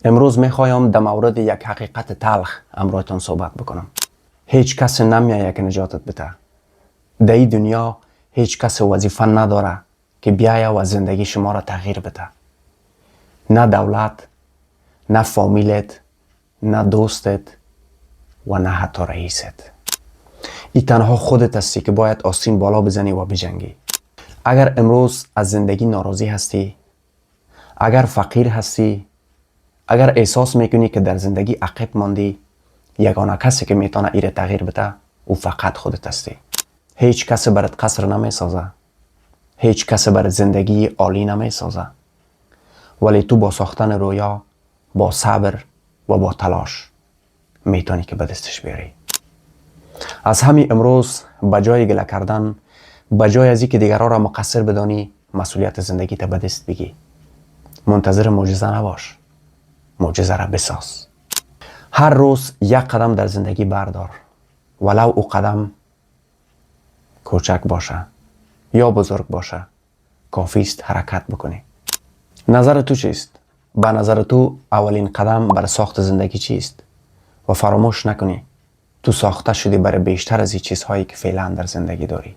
امروز میخوایم در مورد یک حقیقت تلخ امرویتان صحبت بکنم. هیچ کس نمیایه که نجاتت بده. در این دنیا هیچ کس وظیفه نداره که بیایه و زندگی شما را تغییر بده. نه دولت، نه فامیلت، نه دوستت و نه حتی رئیست. این تنها خودت هستی که باید آستین بالا بزنی و بجنگی. اگر امروز از زندگی ناراضی هستی، اگر فقیر هستی، اگر احساس میکنی که در زندگی عقب ماندی، یگانه کسی که میتونه ایره تغییر بده او فقط خودت هستی. هیچ کس برات قصر نمیسازه، هیچ کس برات زندگی عالی نمیسازه، ولی تو با ساختن رویا، با صبر و با تلاش میتونی که به دستش بیاری. از همین امروز بجای گله کردن، بجای از اینکه دیگران را مقصر بدانی، مسئولیت زندگی تا به دست بگی. منتظر معجزه نباش، معجزه را بساز. هر روز یک قدم در زندگی بردار، ولو او قدم کوچک باشه یا بزرگ باشه، کافی است حرکت بکنی. نظر تو چیست؟ به نظر تو اولین قدم برای ساخت زندگی چیست؟ و فراموش نکنی تو ساخته شدی برای بیشتر از این چیزهایی که فعلا در زندگی داری.